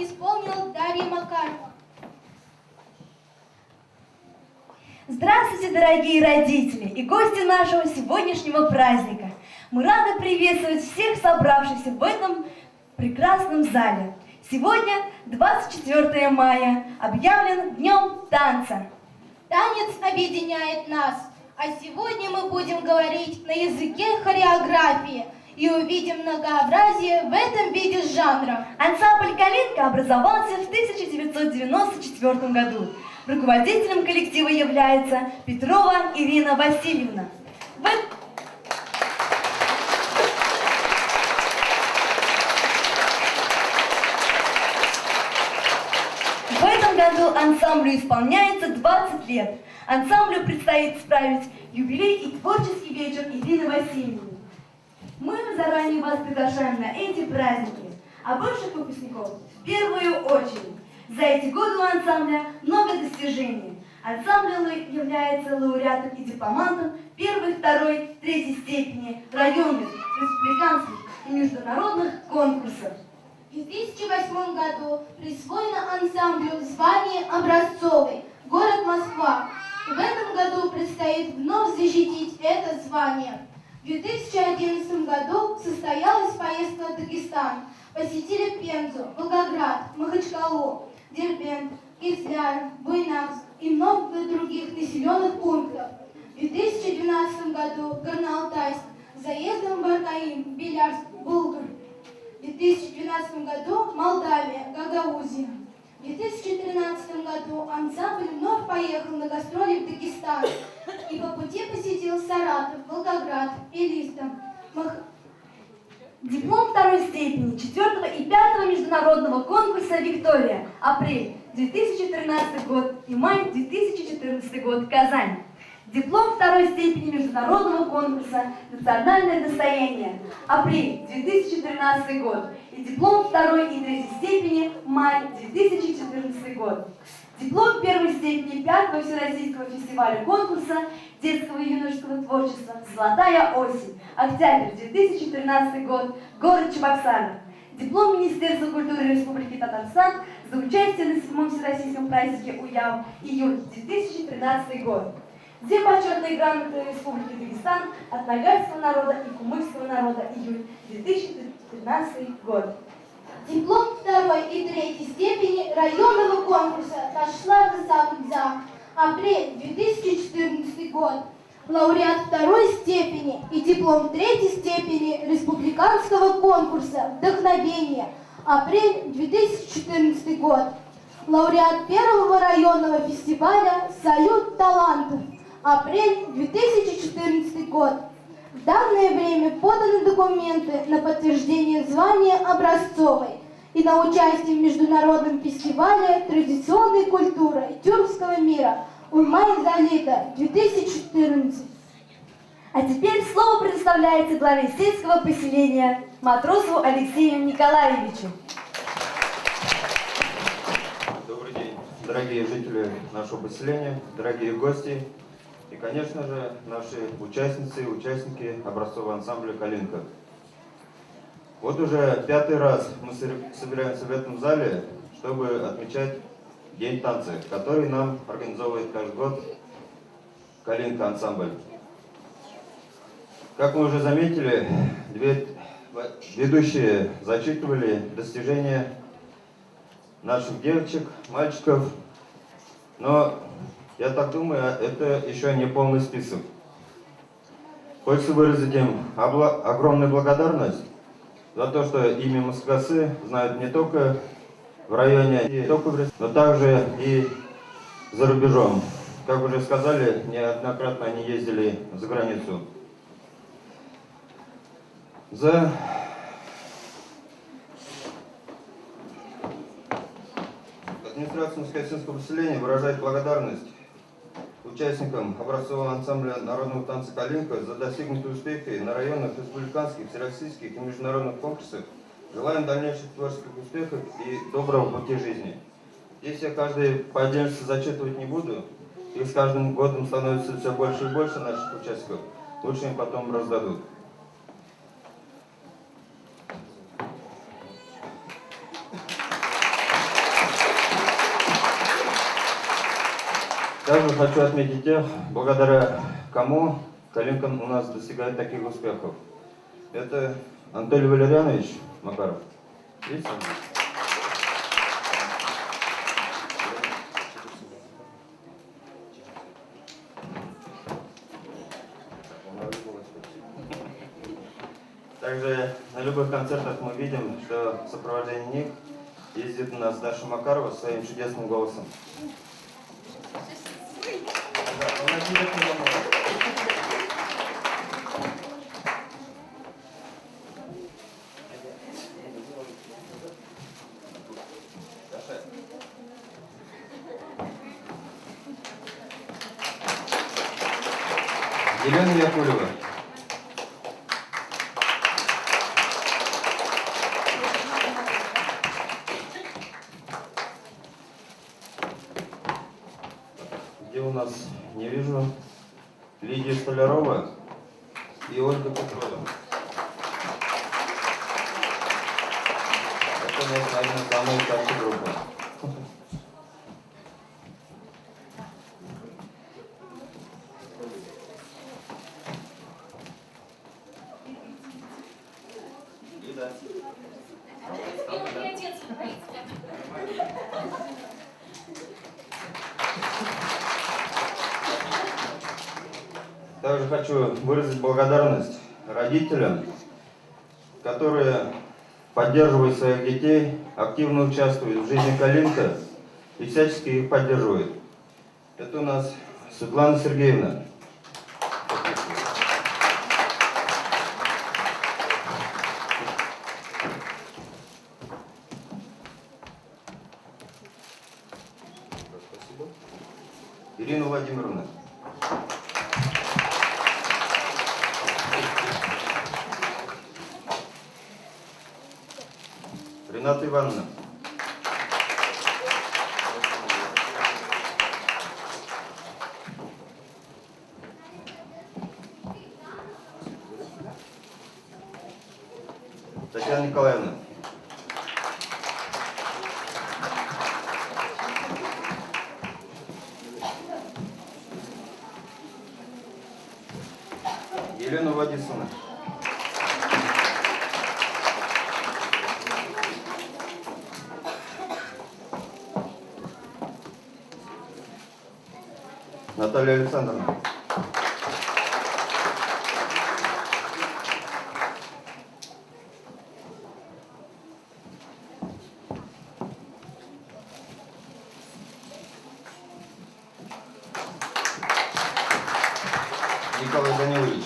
исполнила Дарья Макарова. Здравствуйте, дорогие родители и гости нашего сегодняшнего праздника! Мы рады приветствовать всех собравшихся в этом прекрасном зале. Сегодня 24 мая, объявлен Днем танца. Танец объединяет нас, а сегодня мы будем говорить на языке хореографии и увидим многообразие в этом виде жанра. Ансамбль «Калинка» образовался в 1994 году. Руководителем коллектива является Петрова Ирина Васильевна. В этом году ансамблю исполняется 20 лет. Ансамблю предстоит справить юбилей и творческий вечер Ирины Васильевны. Мы заранее вас приглашаем на эти праздники, а бывших выпускников в первую очередь. За эти годы у ансамбля много достижений. Ансамбль является лауреатом и дипломантом первой, второй, третьей степени районных, республиканских и международных конкурсов. В 2008 году присвоено ансамблю звание образцовый, город Москва. В этом году предстоит вновь защитить это звание. В 2011 году состоялась поездка в Дагестан. Посетили Пензу, Волгоград, Махачкалу, Дербент, Кизляр, Буйнакск и много других населенных пунктов. В 2012 году Горно-Алтайск, заездом в Аркаим, Белярск, Булгар. В 2012 году Молдавия, Гагаузия. В 2013 году ансамбль вновь поехал на гастроли в Дагестан и по пути посетил Саратов, Волгоград, Элистон. Диплом второй степени 4-го и 5-го международного конкурса «Виктория», апрель 2013 год и май 2014 год, Казань. Диплом второй степени международного конкурса «Национальное достояние», апрель 2013 год и диплом второй и третьей степени, май 2014 год. Диплом первой степени 5-го Всероссийского фестиваля конкурса детского и юношеского творчества «Золотая осень», октябрь 2013 год, город Чебоксары. Диплом Министерства культуры Республики Татарстан за участие на 7-м Всероссийском празднике УЯВ, июль 2013 год. Две почетные грамоты Республики Дагестан от Ногайского народа и Кумыкского народа, июль 2013 год. Диплом второй и третьей степени районного конкурса Ташлар-Сабудза, апрель 2014 год. Лауреат второй степени и диплом третьей степени республиканского конкурса «Вдохновение», апрель 2014 год. Лауреат первого районного фестиваля «Салют талантов», апрель 2014 год. В данное время поданы документы на подтверждение звания образцовой и на участие в международном фестивале традиционной культуры и тюркского мира «Урмай-Залита» 2014. А теперь слово предоставляется главе сельского поселения Матросову Алексею Николаевичу. Добрый день, дорогие жители нашего поселения, дорогие гости и, конечно же, наши участницы и участники образцового ансамбля «Калинка». Вот уже 5-й раз мы собираемся в этом зале, чтобы отмечать День танца, который нам организовывает каждый год «Калинка» ансамбль. Как мы уже заметили, ведущие зачитывали достижения наших девочек, мальчиков, но я так думаю, это еще не полный список. Хочется выразить им огромную благодарность за то, что имя Москвасы знают не только в районе, но также и за рубежом. Как уже сказали, неоднократно они ездили за границу. Администрация Москвасинского поселения выражает благодарность участникам образцового ансамбля народного танца «Калинка» за достигнутые успехи на районных, республиканских, всероссийских и международных конкурсах. Желаем дальнейших творческих успехов и доброго пути жизни. Здесь я каждый по отдельности зачитывать не буду. Их с каждым годом становится все больше и больше наших участников. Лучше им потом раздадут. Также хочу отметить тех, благодаря кому Калинка у нас достигает таких успехов. Это Анатолий Валерьянович Макаров. Видите? Также на любых концертах мы видим, что в сопровождении них ездит у нас Даша Макарова своим чудесным голосом. Елена Якулева. Где у нас, не вижу, Лидия Столярова и Ольга Петрова. Это, наверное, самая старшая группа. Также хочу выразить благодарность родителям, которые поддерживают своих детей, активно участвуют в жизни Калинка и всячески их поддерживают. Это у нас Светлана Сергеевна. Ирина Владимировна. Рената Ивановна. Татьяна Николаевна. Елена Владимировна. Наталья Александровна. Николай Данилович.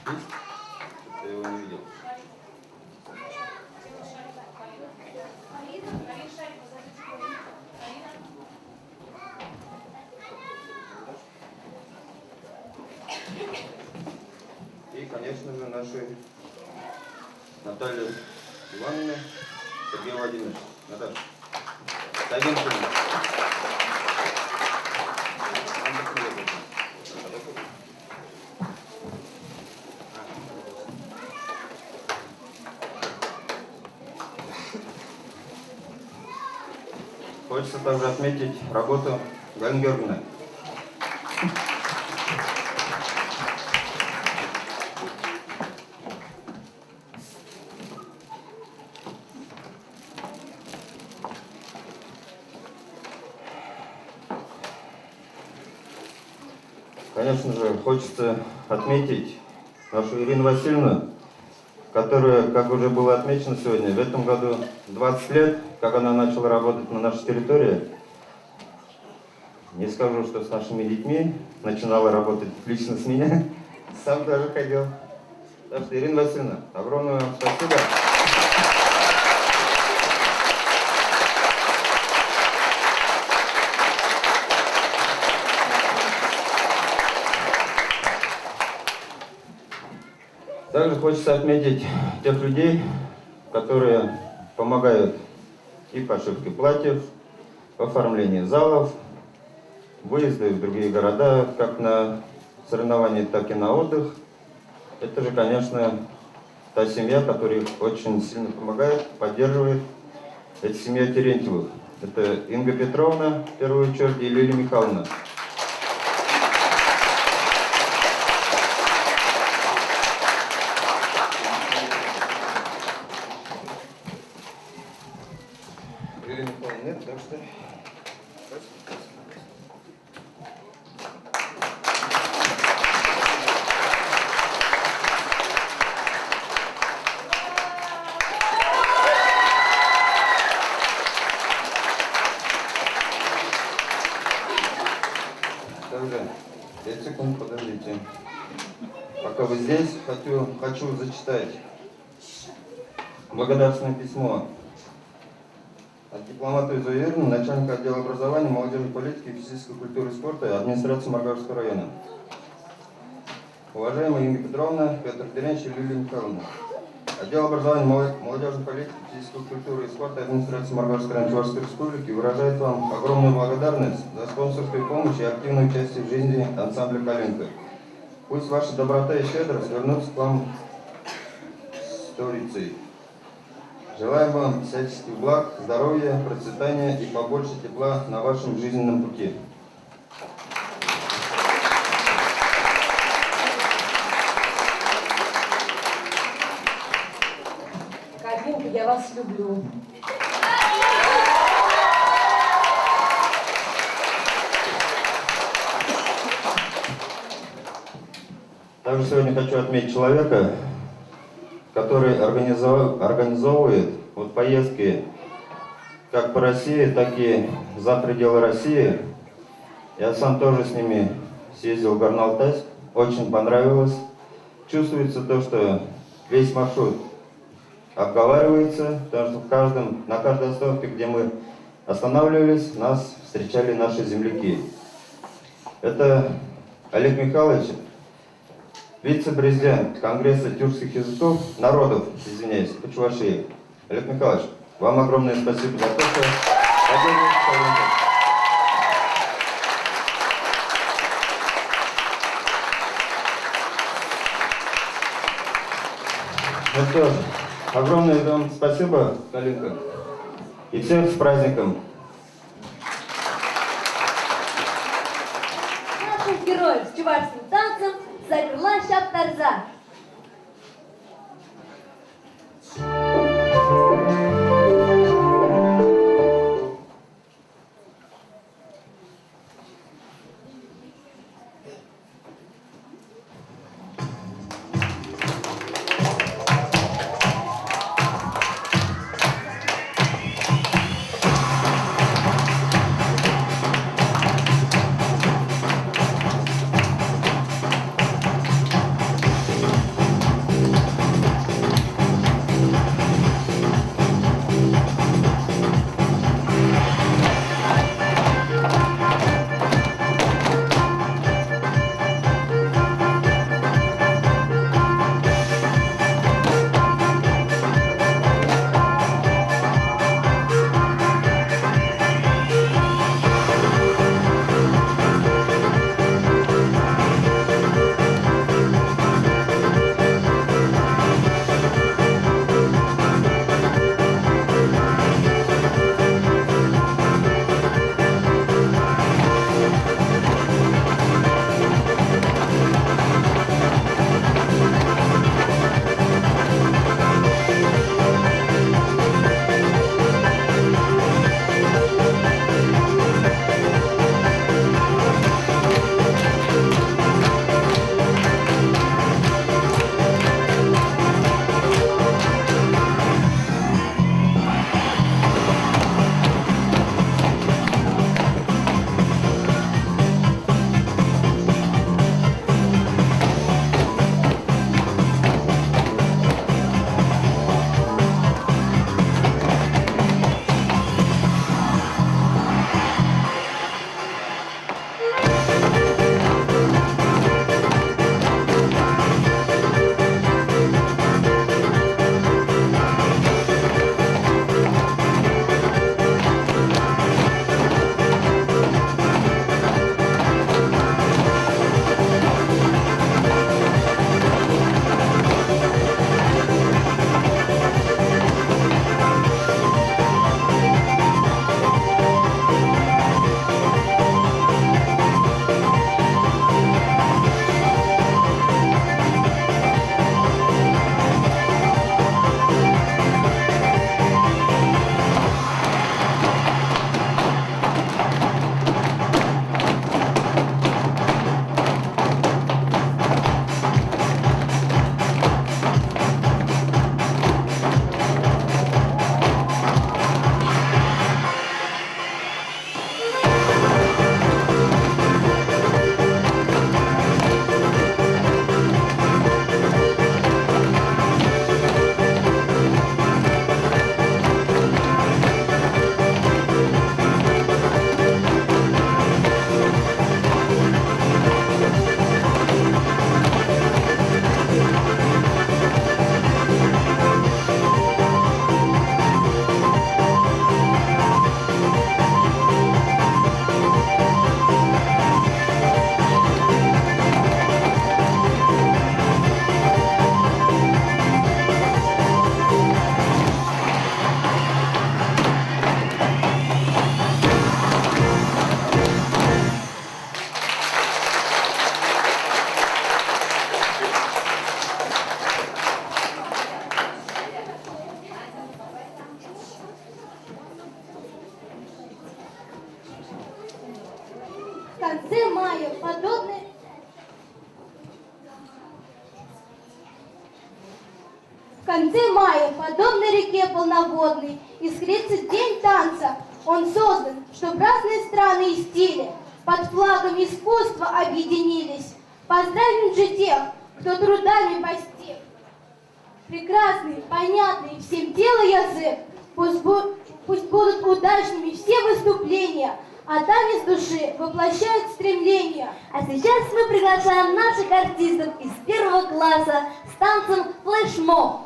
Есть? Я его не видел. И, конечно же, наши Наталья Ивановна, Сергей Владимирович. Наталья. Савенкина. Хочется также отметить работу Галины Георгиевны. Конечно же, хочется отметить нашу Ирину Васильевну, которая, как уже было отмечено сегодня, в этом году 20 лет, как она начала работать на нашей территории. Не скажу, что с нашими детьми начинала работать лично с меня, сам даже ходил. Так что, Ирина Васильевна, огромное вам спасибо. Также хочется отметить тех людей, которые помогают и в пошивке платьев, в оформлении залов, выезды в другие города, как на соревнования, так и на отдых. Это же, конечно, та семья, которая их очень сильно помогает, поддерживает. Это семья Терентьевых. Это Инга Петровна, в первую очередь, и Лилия Михайловна. нет, так что... Также 5 секунд, подождите. Пока вы здесь, хочу зачитать благодарственное письмо от дипломата из УЕРН, начальника отдела образования, молодежной политики, физической культуры и спорта администрации Маргаровского района. Уважаемая Инга Петровна, Петр Терентьевич и Лилия Михайловна, отдел образования, молодежной политики, физической культуры и спорта администрации Маргаровской района Чувашской республики выражает вам огромную благодарность за спонсорскую помощь и активное участие в жизни ансамбля «Калинка». Пусть ваша доброта и щедрость вернутся к вам сторицей. Желаем вам всяческих благ, здоровья, процветания и побольше тепла на вашем жизненном пути. Калинка, я вас люблю. Также сегодня хочу отметить человека, который организовывает поездки как по России, так и за пределы России. Я сам тоже с ними съездил в Горно-Алтайск, очень понравилось. Чувствуется то, что весь маршрут обговаривается, потому что на каждой остановке, где мы останавливались, нас встречали наши земляки. Это Олег Михайлович, вице-президент Конгресса тюркских языков, народов, извиняюсь, по Чувашии. Олег Михайлович, вам огромное спасибо за то, что поддерживаете Калинку. Ну что ж, огромное вам спасибо, Калинка, и всех с праздником. Наших героев с чувашским танцем закрыла Шаптарза. конце мая подобной... В конце мая, подобно реке полноводной, искрится день танца. Он создан, чтобы разные страны и стили под флагом искусства объединились. Поздравим же тех, кто трудами постиг. Прекрасный, понятный, всем дело язык. Пусть будут удачными все выступления, а танец души воплощает стремления. А сейчас мы приглашаем наших артистов из 1 класса с танцем флешмоб.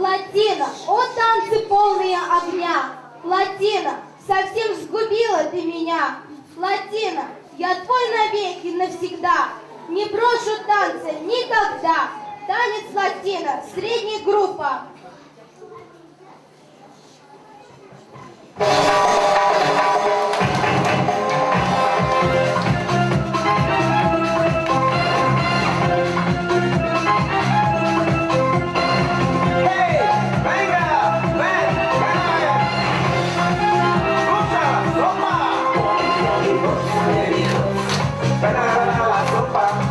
Латина, о танцы полные огня! Латина, совсем сгубила ты меня! Латина, я твой навеки навсегда! Не брошу танца никогда! Танец латина, средняя группа! Sopa,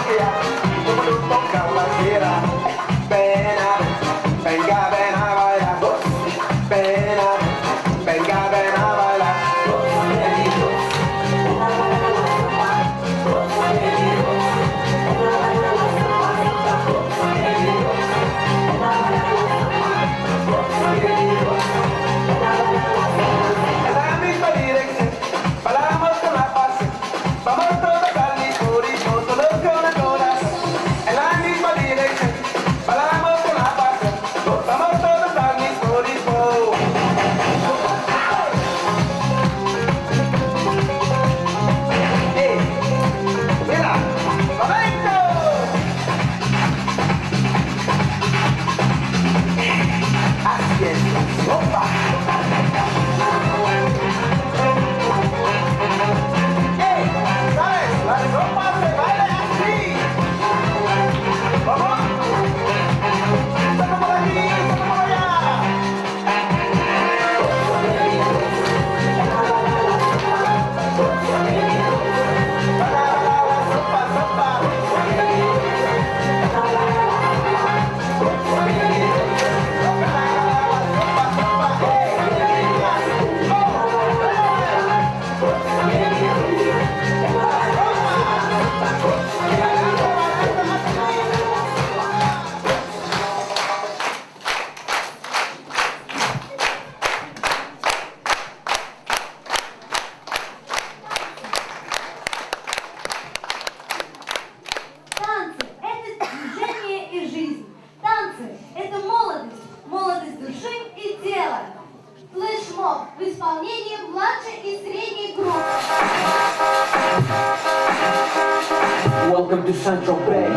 nostalgia, como no tocar la tierra. Ven a ver, venga, ven a bailar. Ven a ver, venga, ven a bailar. En la misma dirección, bailamos con la pasión. Vamos todos al mismo ritmo, todos con el corazón. En la misma dirección, bailamos con la pasión. Vamos todos al mismo ritmo. ¡Ey! ¡Mira! ¡Momento! Así es, ¡opa! ¡Ey! ¿Sabes? La ropa se baila así. ¿Vamos? ¡Saca por aquí! ¡Saca por allá! ¡Sopa, sopa! Танцы – это движение и жизнь. Танцы – это молодость, молодость души и тела. Флешмоб в исполнении младшей и средней групп. Welcome to Central Bay.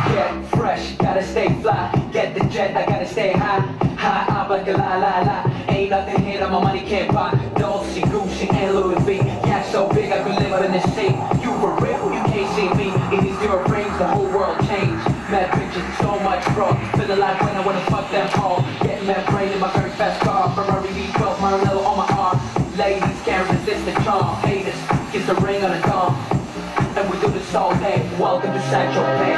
Get fresh, gotta stay fly. Get the jet, I gotta stay high. High up like a la la la. Ain't nothing here that my money can't buy. Dolce, Gucci, and Louis V. Yeah, so big I could live out in the sea. You for real, you can't see me. In these zero frames, the whole world changed. Mad bitches, so much bro. Feeling like when I wanna fuck them all. Getting mad brain in my very fast car. Ferrari V12, Maranello on my arm. Ladies can't resist the charm. Haters, kiss the ring on the thumb. And we do this all day. Welcome to Central Bay.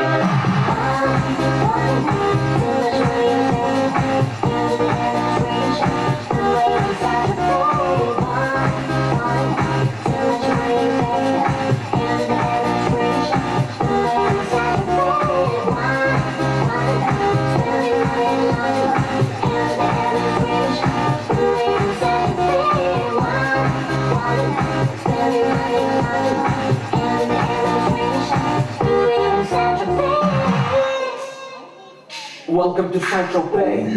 Welcome to Central Bay.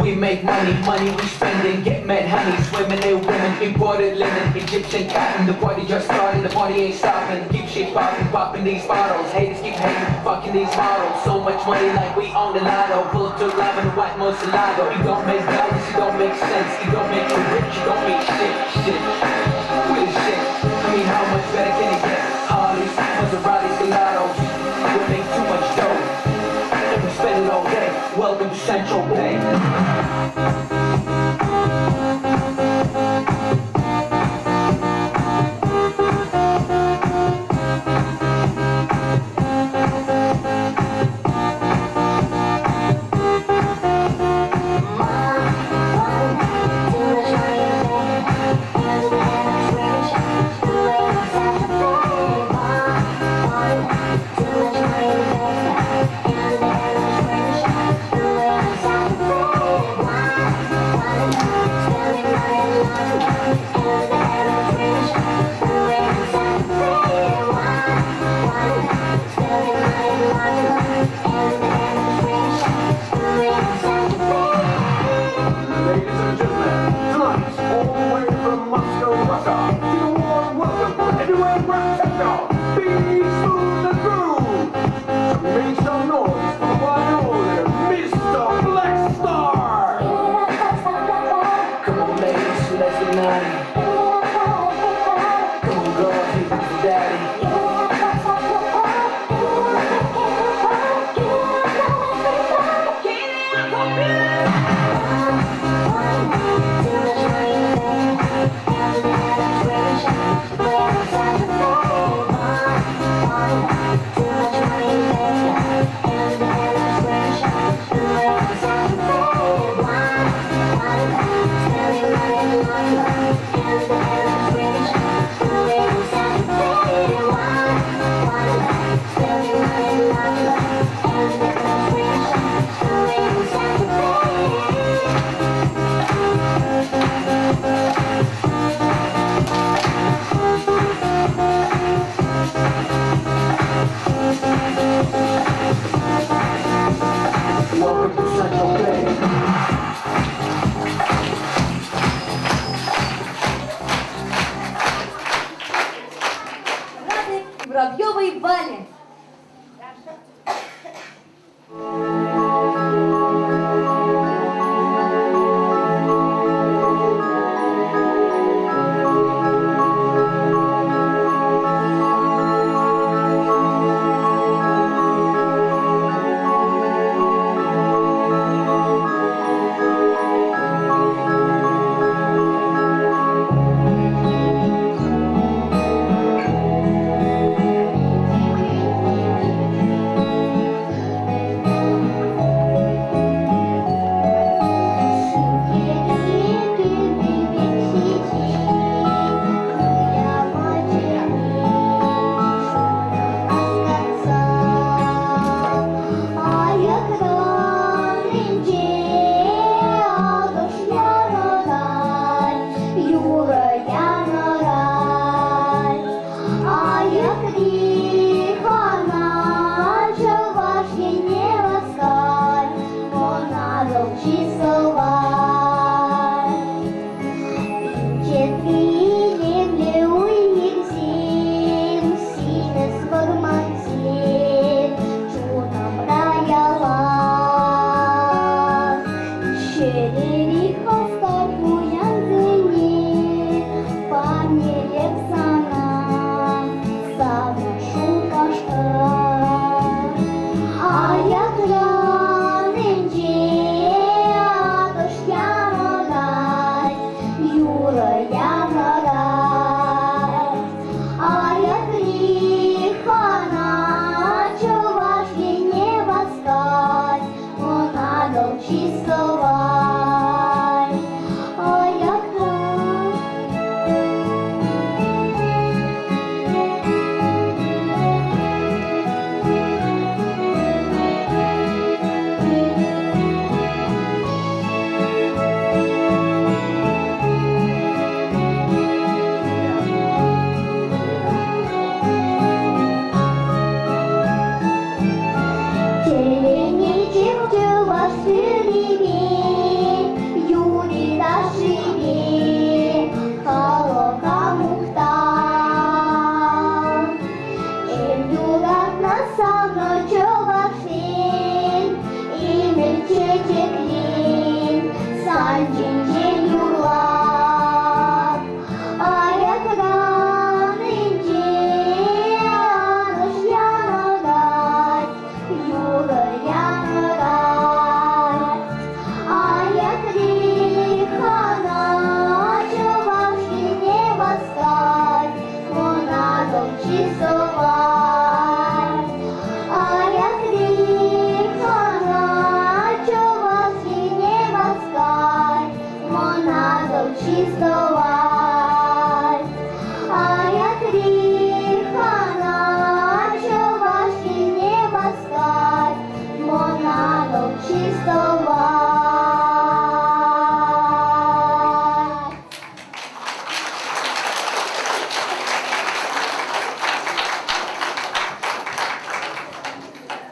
We make money, money we spending, get mad honey, swimming in women, imported linen, Egyptian cotton, the party just started, the party ain't stopping, keep shit popping, popping these bottles, haters keep hating, fucking these models, so much money like we own the lotto, pull up to live in the white Moselago, you don't make dollars, you don't make sense, you don't make you rich, you don't make shit, we the shit, I mean how much better can it get, Harleys, Maseratis, Gelatos, we make too much dough, and we spend it all day, welcome to Central Bay. Too much money,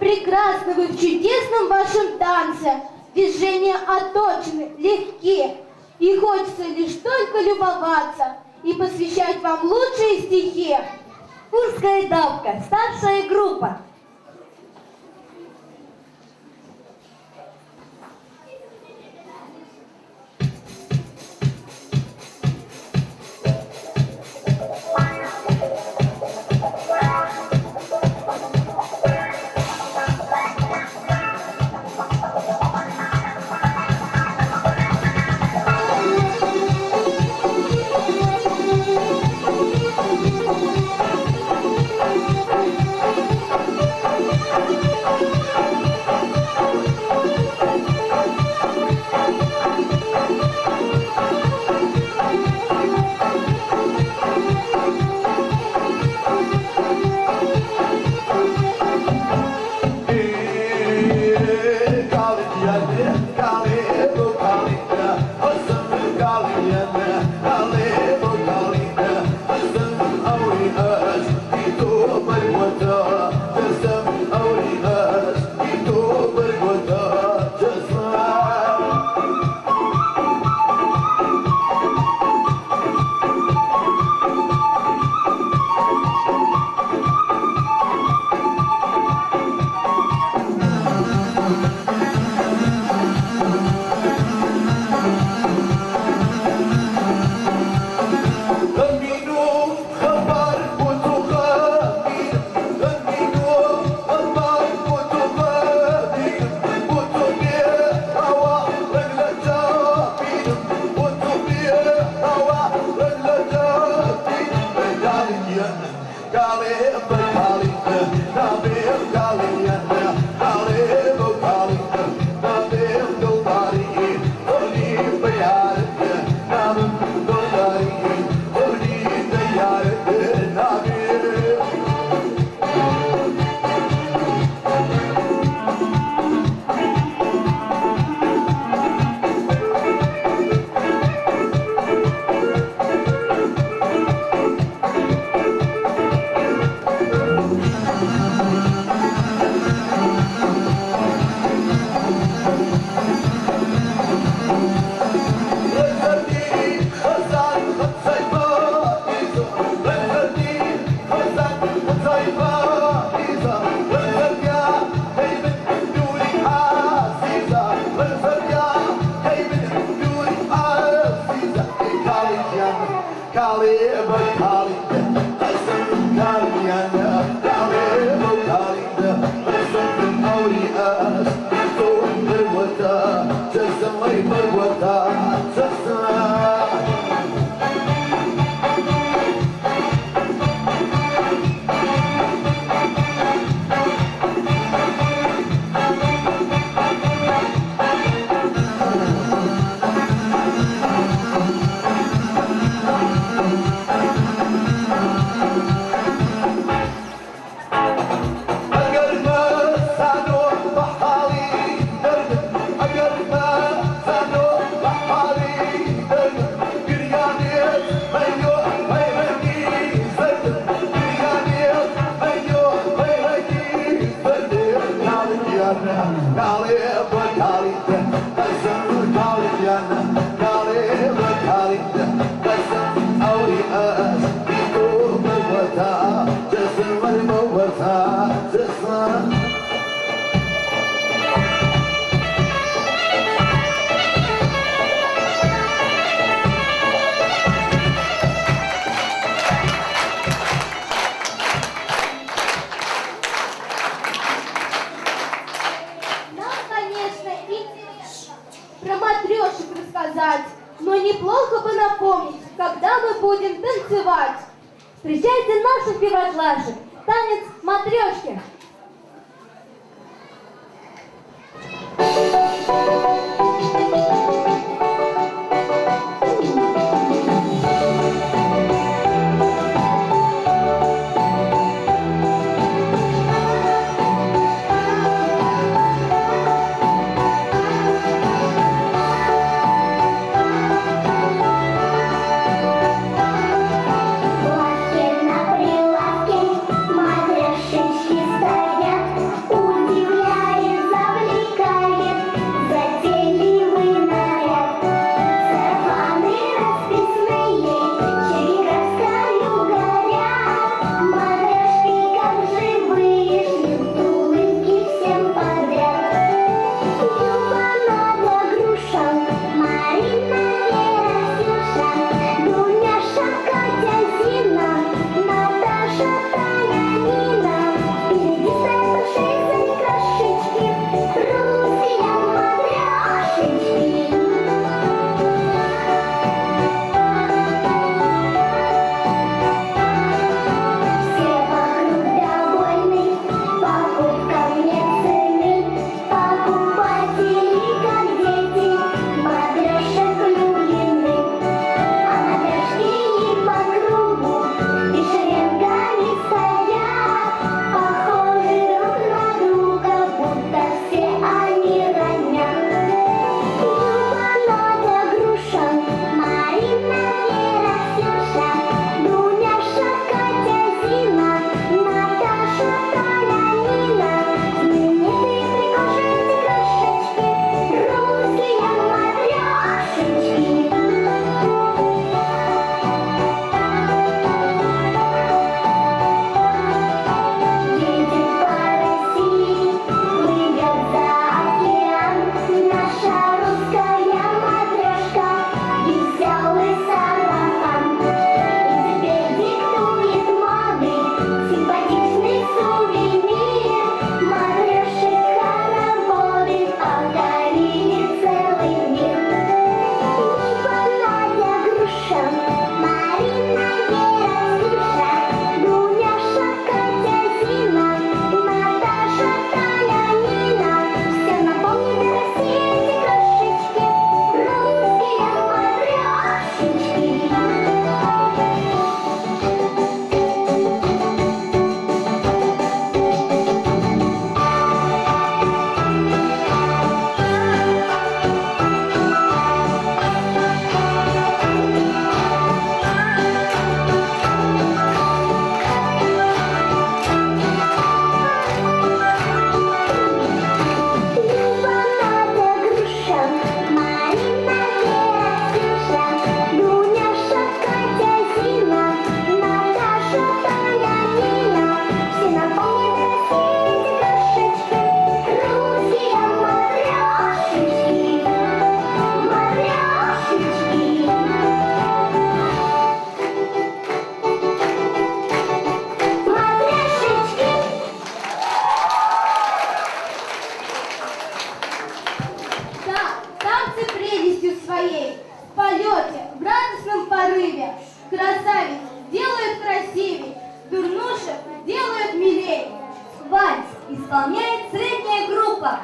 Прекрасны вы в чудесном вашем танце. Движения отточены, легки. И хочется лишь только любоваться и посвящать вам лучшие стихи. Курская давка, старшая группа. сказать, но неплохо бы напомнить, когда мы будем танцевать. Встречайте наших первоклашек. Танец матрешки. Красавиц делают красивее, дурнушек делают милее. Вальс исполняет средняя группа.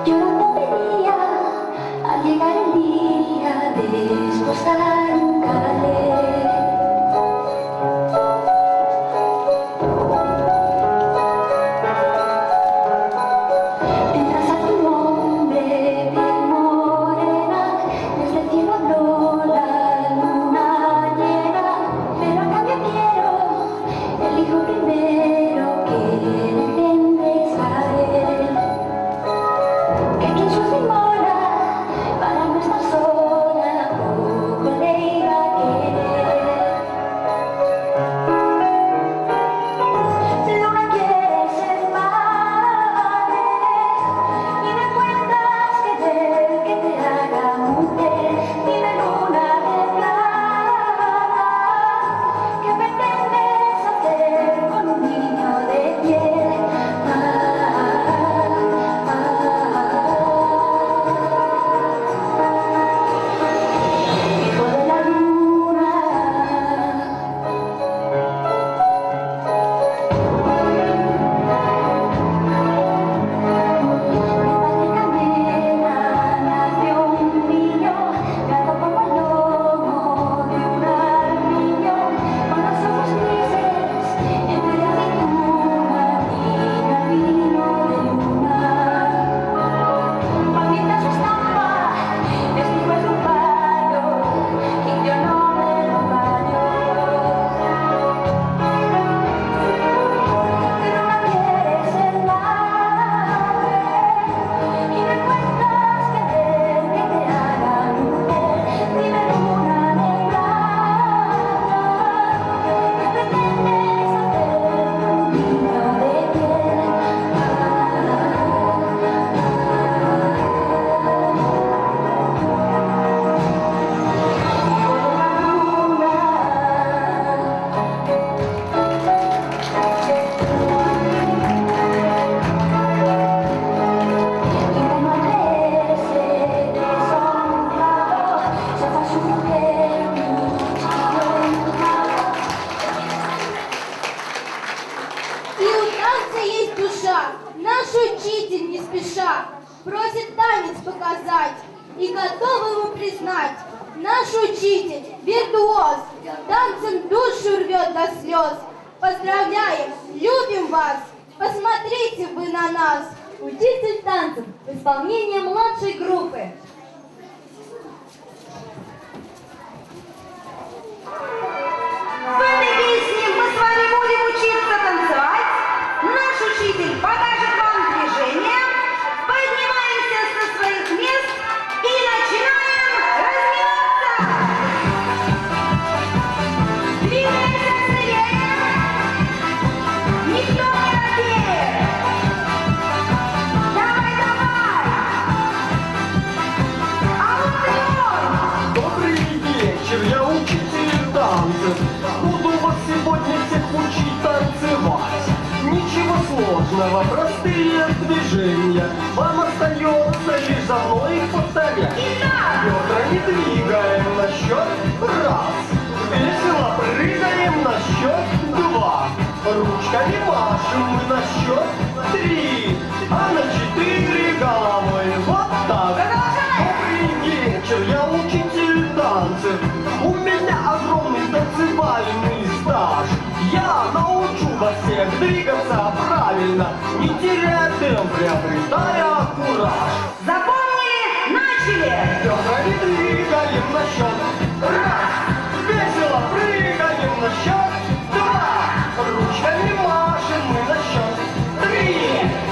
Yo no te pedía слез. Поздравляем, любим вас, посмотрите вы на нас. Учитель танцев в исполнении младшей группы. В этой песне мы с вами будем учиться танцевать. Наш учитель покажет вам движение. Поднимаемся со своих мест и начинаем разминаться. Двигаемся смелее. Никто не робеет. Давай, давай. А вот и он. Добрый вечер, я учитель танцев. Буду вас сегодня всех учить танцевать. Ничего сложного, простые движения. Вам остается лишь за мной их повторять. Бедра не двигаем на счет раз. Весело прыгаем на счет два. Ручками машем мы на счет три. А на четыре головой вот так. Добрый вечер, я учитель танцев. У меня огромный танцевальный стаж. Я научу вас всех двигаться правильно, не теряя темп, приобретая кураж. Запомнили? Начали! Бедрами двигаем на счет раз. Весело прыгаем на счет два. Ручками машем мы на счет три.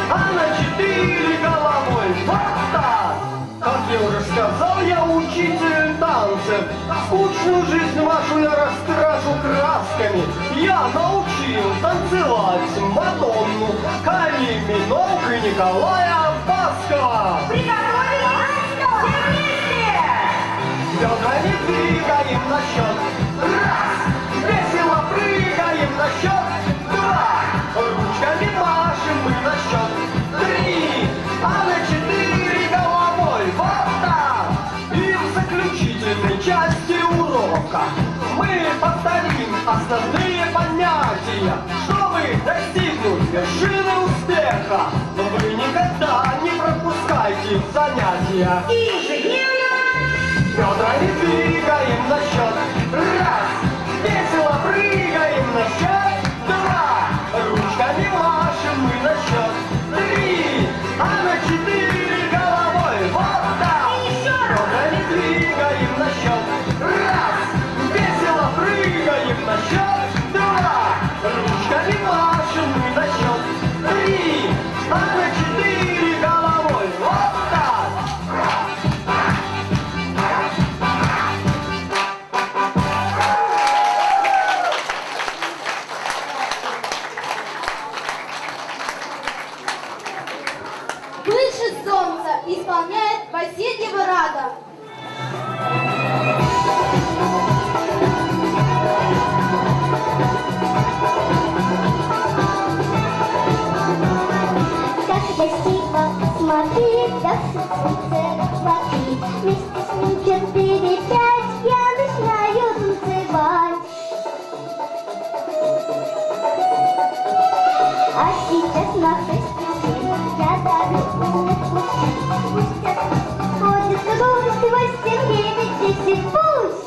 А на четыре головой вот так. Как я уже сказал, я учитель танцев. Скучную жизнь вашу я раскрашу красками. Я научил танцевать Мадонну, Кали Минок и Николая Баскова. Приготовились? Все вместе! Бедрами двигаем на счет раз. Весело прыгаем на счет два. Ручками машем мы на счет три. А на четыре головой вот так. И в заключительной части урока мы повторим основные понятия, чтобы достигнуть вершины успеха. Но вы никогда не пропускайте занятия. Ежедневно! Бедрами двигаем на счет раз. Весело прыгаем на счет два. Ручками машем мы на счет три. А на четыре головой вот так. Бедрами двигаем на счет раз. Весело прыгаем на счет два. Ручками машем мы на счет три. А на четыре головой вот так. Выше солнца исполняет Васильева Рада. Как красиво, смотри, как солнце смотри. Вместе с ним 4, 5 я начинаю танцевать. А сейчас на фестивале я дарю умных мужчин. Пусть отходит грусть, 8, 9, 10, пусть.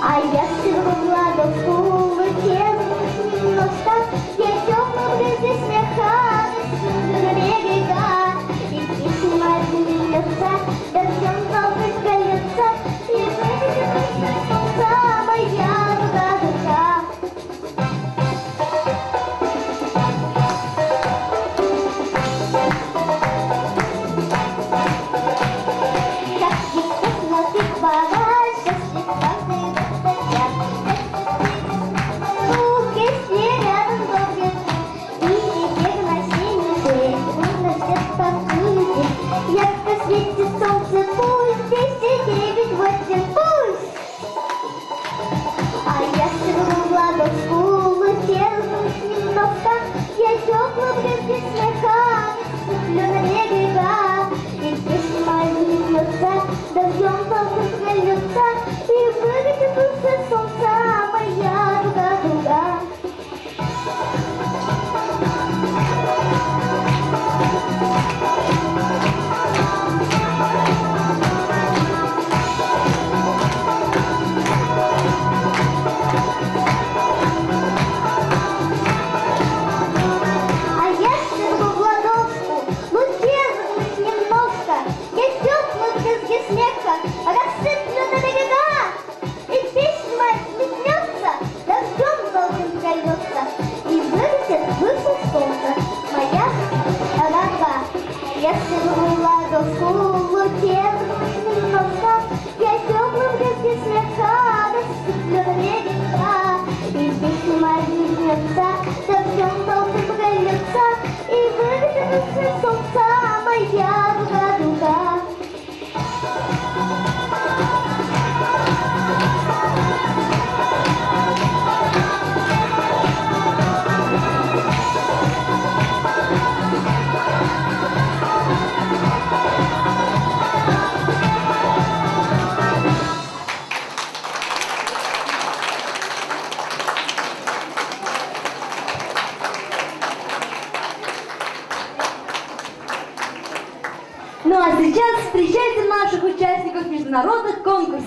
А я сижу ладошку вытягиваю немножко. Я темно прежде смеха на берега. И песня моя льется, дождем новых колется. И выйдет солнца моя душа. Как естественно ты хвалаешь, если каждый достоят.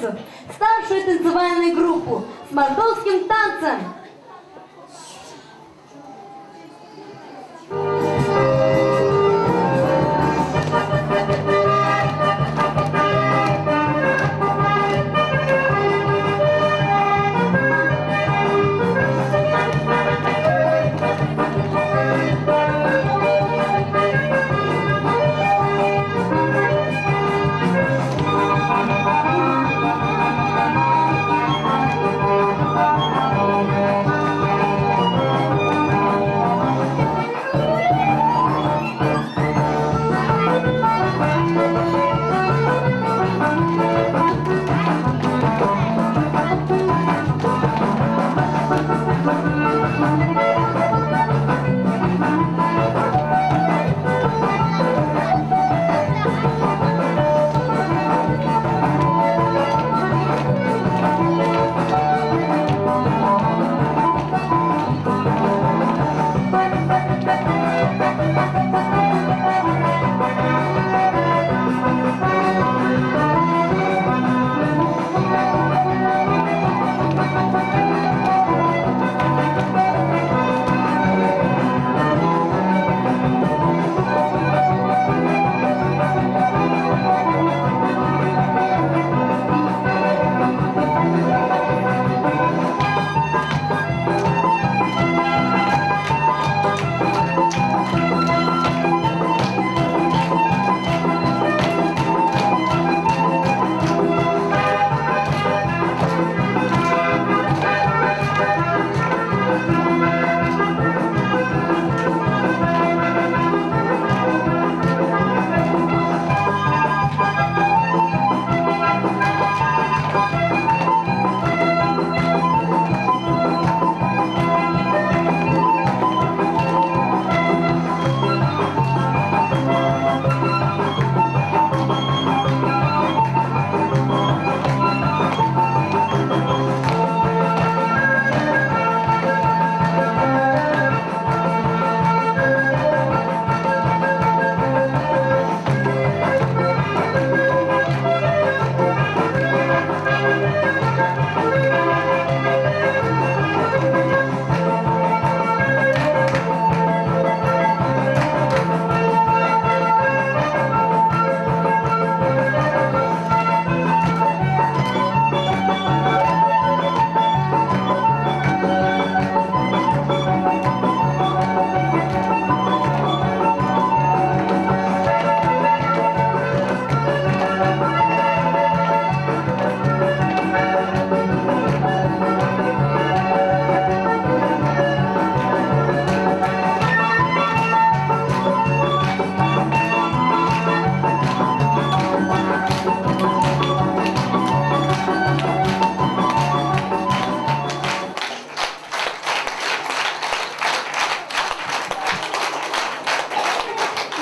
танцев старшую танцевальную группу с мордовским танцем.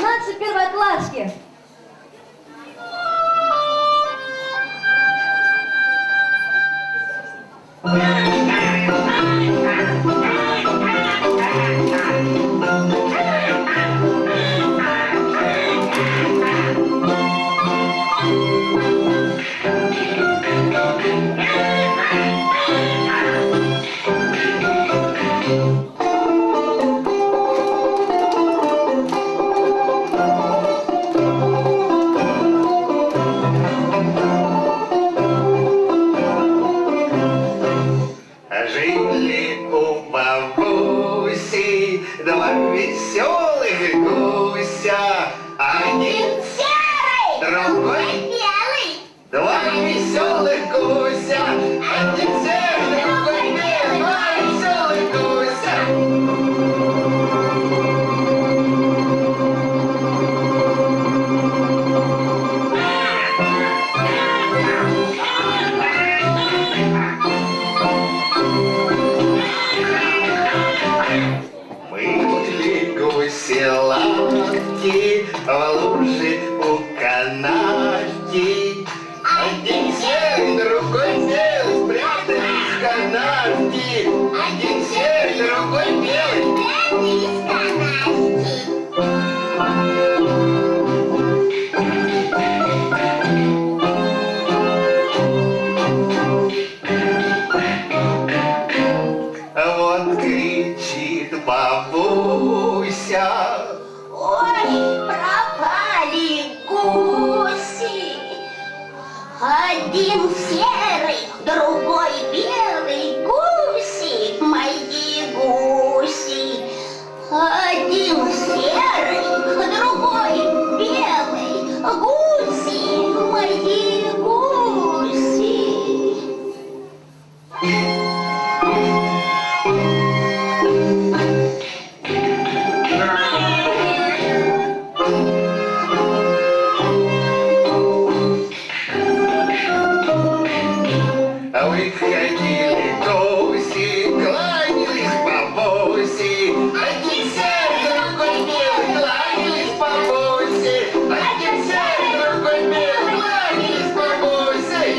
Наши первоклашки. Жили у бабуси два веселых гуся. Один серый, другой белый. Два веселых гуся. Один серый, другой белый. Два веселых гуся. Мы были гуси, А вы ходили гуси, кланялись бабуси, один серый, другой белый, кланялись бабуси, один серый, другой белый, кланялись бабуси.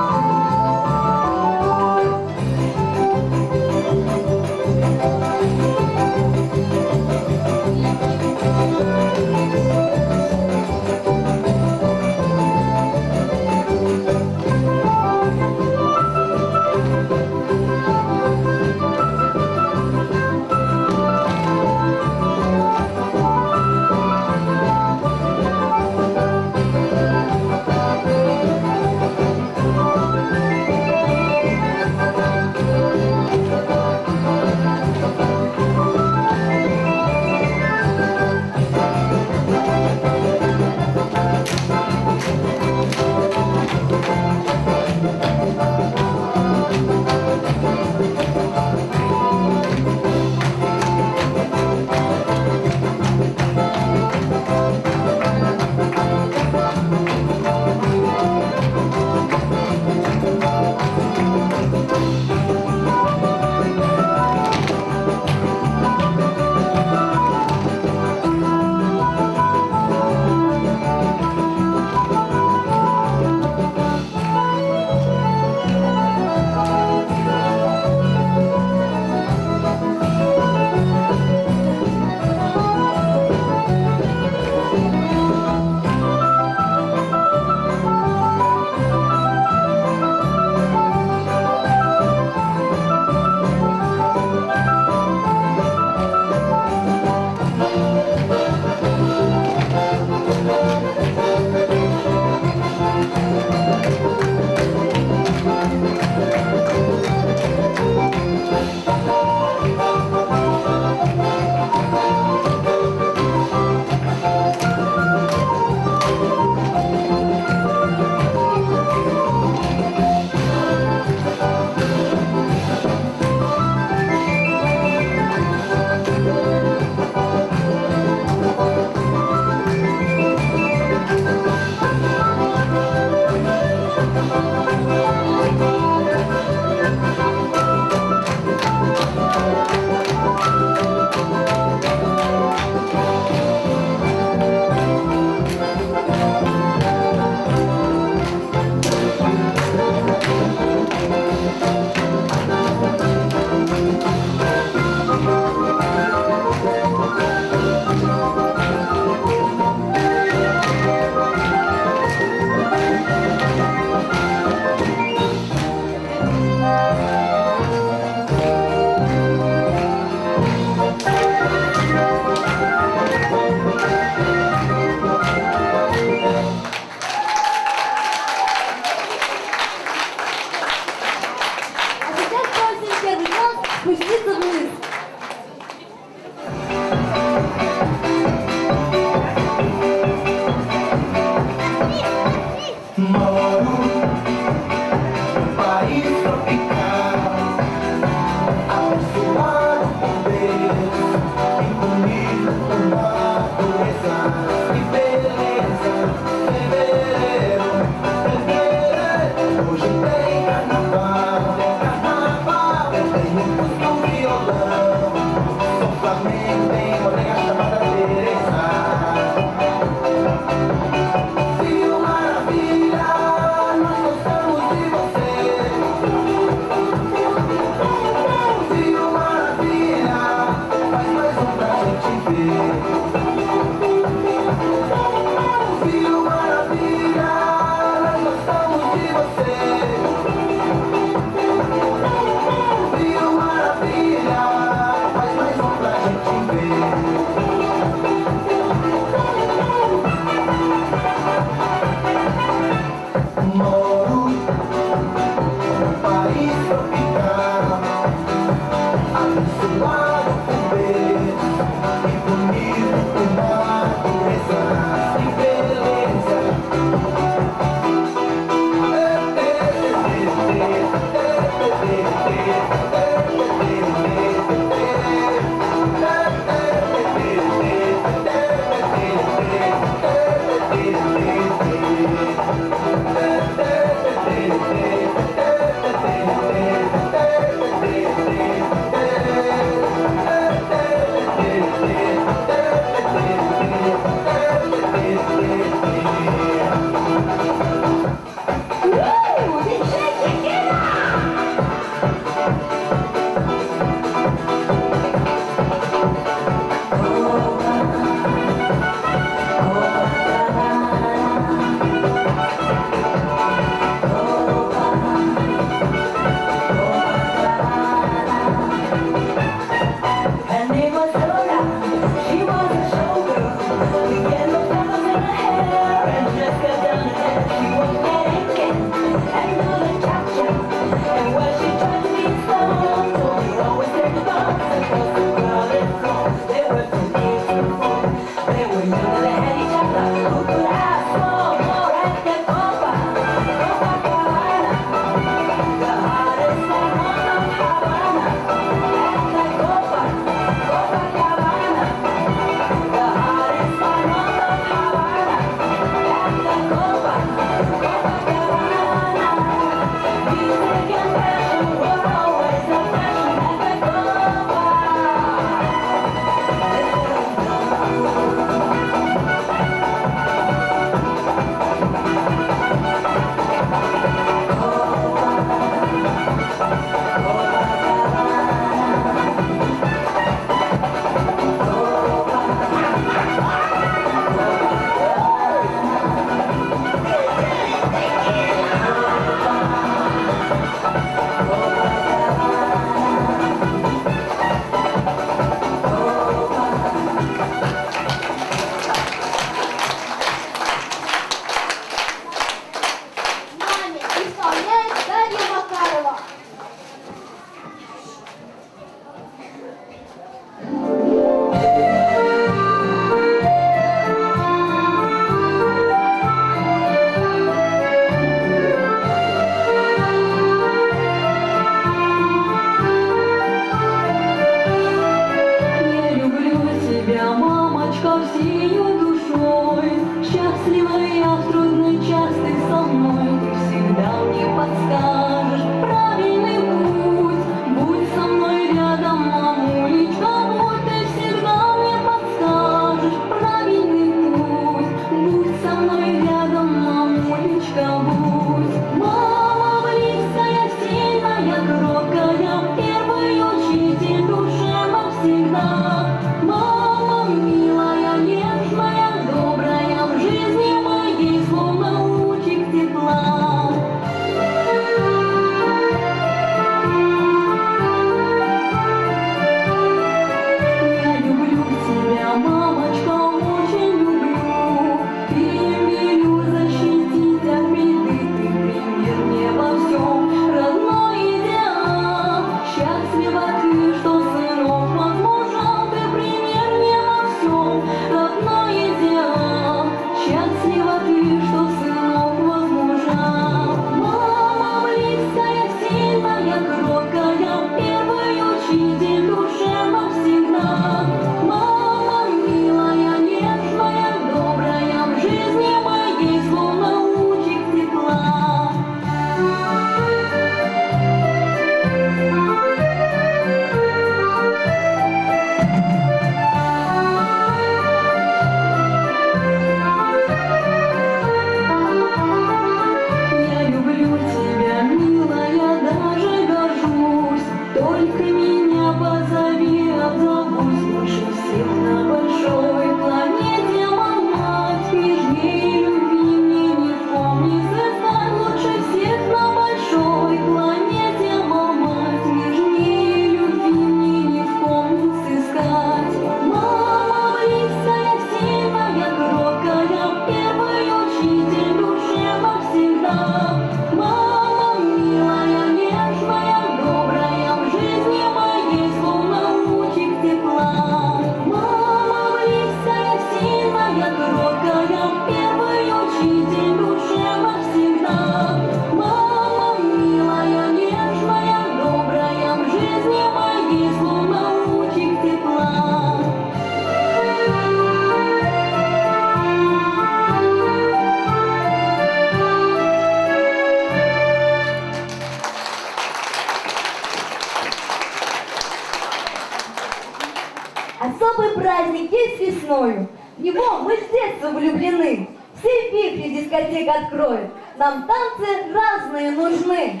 весною. В него мы с детства влюблены. Все вихри дискотек откроют. Нам танцы разные нужны.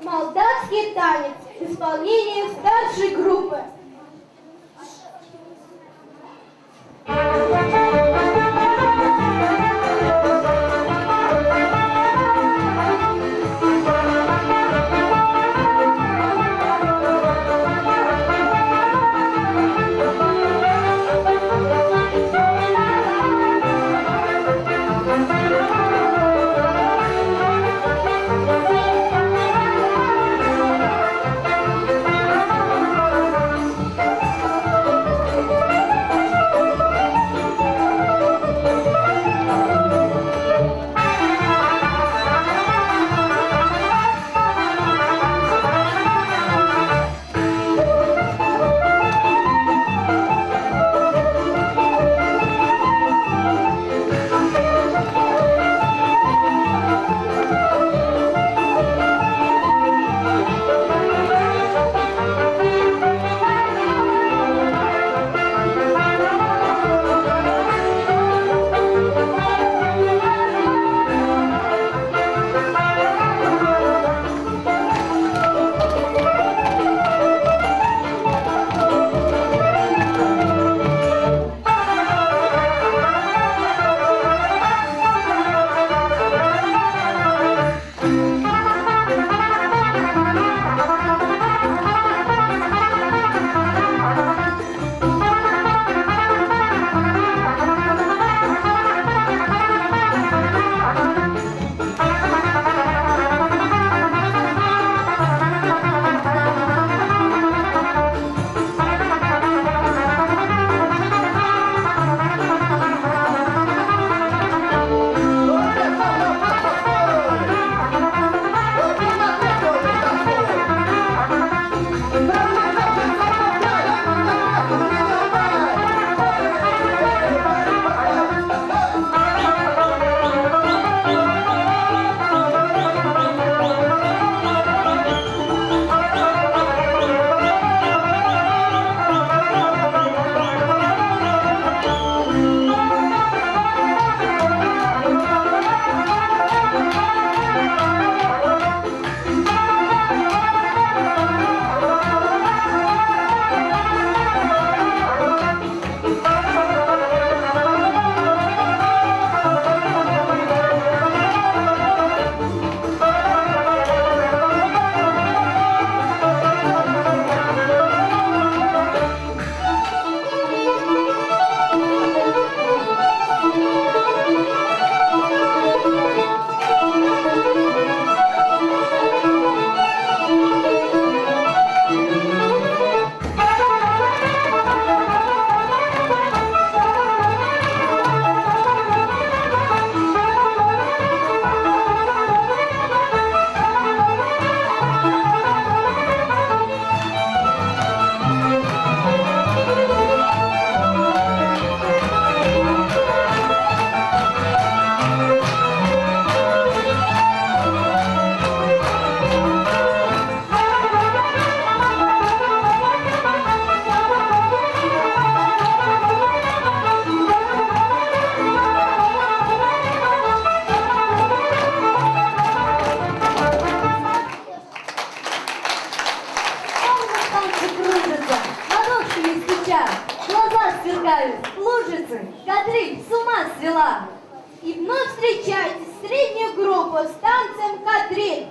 Молдавский танец в исполнении старшей группы. лужицы, кадриль с ума свела. И вновь встречайте среднюю группу с танцем кадриль.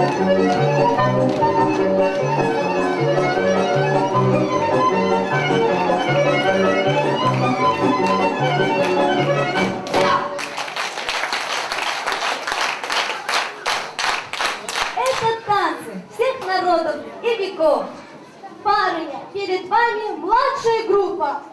Это танцы всех народов и веков. Парни, перед вами младшая группа.